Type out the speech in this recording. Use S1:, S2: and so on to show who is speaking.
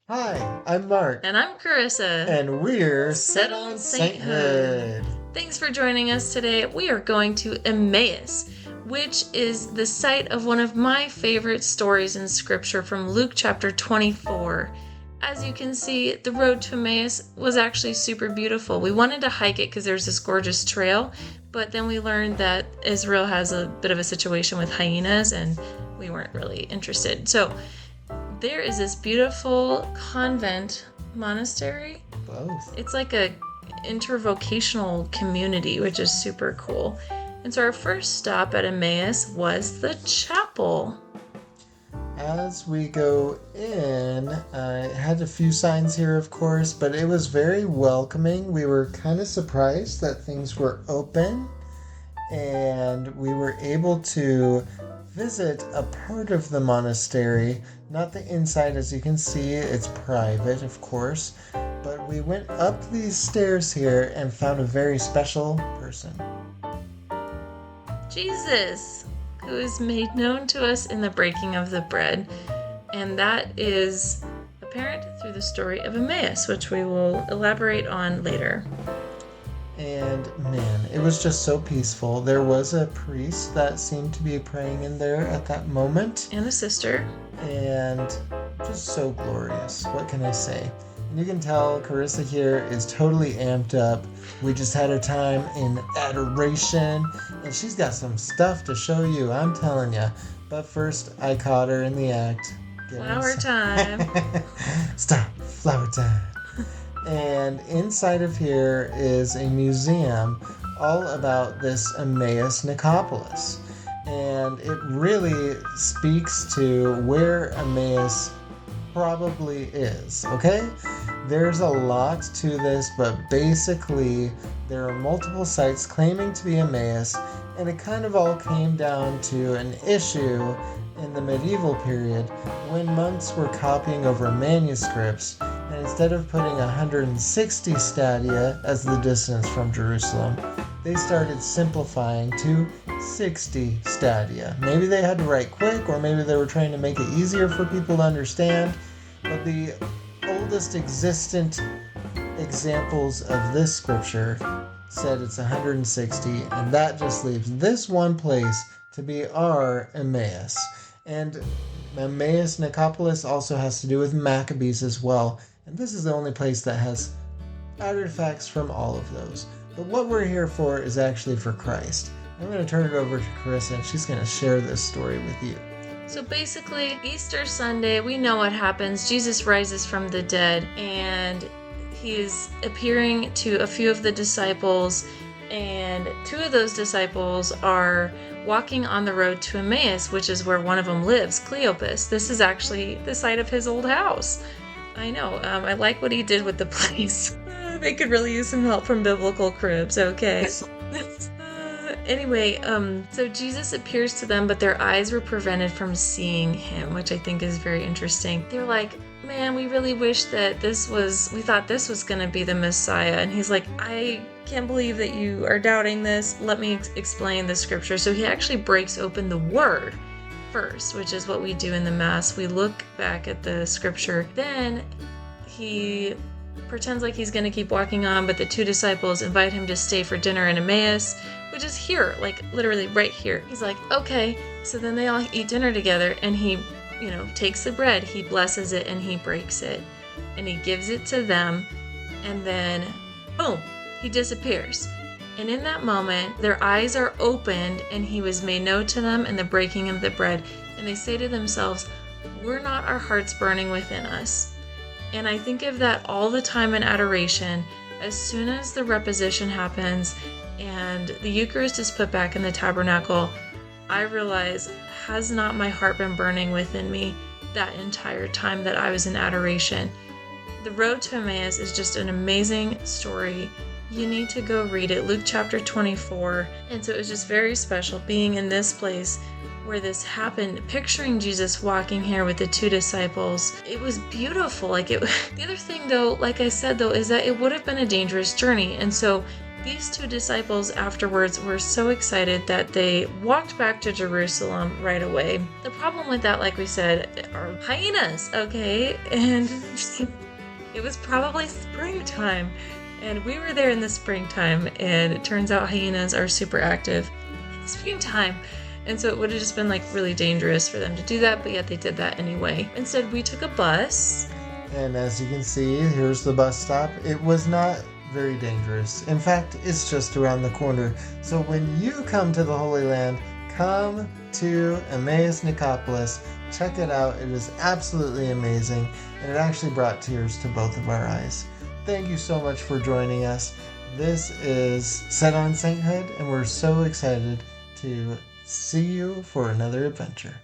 S1: Hi, I'm Mark,
S2: And I'm Carissa.
S1: and we're
S2: Set
S1: set
S2: on
S1: on
S2: Sainthood.
S1: Sainthood.
S2: Thanks for joining us today. We are going to Emmaus, which is the site of one of my favorite stories in scripture from Luke chapter 24. As you can see, the road to Emmaus was actually super beautiful. We wanted to hike it because there's this gorgeous trail, but then we learned that Israel has a bit of a situation with hyenas and we weren't really interested. So there is this beautiful convent monastery.
S1: Both.
S2: It's like a intervocational community, which is super cool. And so our first stop at Emmaus was the chapel.
S1: As we go in, I had a few signs here, of course, but it was very welcoming. We were kind of surprised that things were open and we were able to visit a part of the monastery, not the inside. As you can see, it's private, of course, but we went up these stairs here and found a very special person.
S2: Jesus, who is made known to us in the breaking of the bread. And that is apparent through the story of Emmaus, which we will elaborate on later.
S1: And man, it was just so peaceful. There was a priest that seemed to be praying in there at that moment,
S2: And a sister.
S1: and just so glorious. What can I say? And you can tell Carissa here is totally amped up. We just had a time in adoration, and she's got some stuff to show you, I'm telling you. But first, I caught her in the act.
S2: Flower time.
S1: Stop, flower time. And inside of here is a museum all about this Emmaus-Nicopolis. And it really speaks to where Emmaus probably is, okay? There's a lot to this, but basically there are multiple sites claiming to be Emmaus, and it kind of all came down to an issue in the medieval period when monks were copying over manuscripts, and instead of putting 160 stadia as the distance from Jerusalem, they started simplifying to 60 stadia. Maybe they had to write quick, or maybe they were trying to make it easier for people to understand, but the oldest existent examples of this scripture said it's 160, and that just leaves this one place to be our Emmaus. And Emmaus-Nicopolis also has to do with Maccabees as well, and this is the only place that has artifacts from all of those. But what we're here for is actually for Christ. I'm going to turn it over to Carissa, and she's going to share this story with you.
S2: So basically, Easter Sunday, we know what happens. Jesus rises from the dead, and he is appearing to a few of the disciples, and two of those disciples are walking on the road to Emmaus, which is where one of them lives, Cleopas. This is actually the site of his old house. I know. I like what he did with the place. They could really use some help from Biblical Cribs. Okay. Anyway, so Jesus appears to them, but their eyes were prevented from seeing him, which I think is very interesting. They're like, man, we really wish that we thought this was going to be the Messiah. And he's like, I can't believe that you are doubting this. Let me explain the scripture. So he actually breaks open the word first, which is what we do in the Mass. We look back at the scripture. Then he pretends like he's going to keep walking on, but the two disciples invite him to stay for dinner in Emmaus, which is here, like literally right here. He's like, okay. So then they all eat dinner together, and he, takes the bread, he blesses it, and he breaks it, and he gives it to them, and then boom, he disappears. And in that moment, their eyes are opened, and he was made known to them in the breaking of the bread. And they say to themselves, were not our hearts burning within us? And I think of that all the time in adoration. As soon as the reposition happens and the Eucharist is put back in the tabernacle, I realize, has not my heart been burning within me that entire time that I was in adoration? The road to Emmaus is just an amazing story. You need to go read it, Luke chapter 24. And so it was just very special being in this place where this happened, picturing Jesus walking here with the two disciples. It was beautiful. The other thing though, like I said though, is that it would have been a dangerous journey. And so these two disciples afterwards were so excited that they walked back to Jerusalem right away. The problem with that, like we said, are hyenas, okay? And it was probably springtime. And we were there in the springtime, and it turns out hyenas are super active in the springtime. And so it would have just been like really dangerous for them to do that, but yet they did that anyway. Instead, we took a bus.
S1: And as you can see, here's the bus stop. It was not very dangerous. In fact, it's just around the corner. So when you come to the Holy Land, come to Emmaus-Nicopolis. Check it out. It is absolutely amazing. And it actually brought tears to both of our eyes. Thank you so much for joining us. This is Set on Sainthood, and we're so excited to see you for another adventure.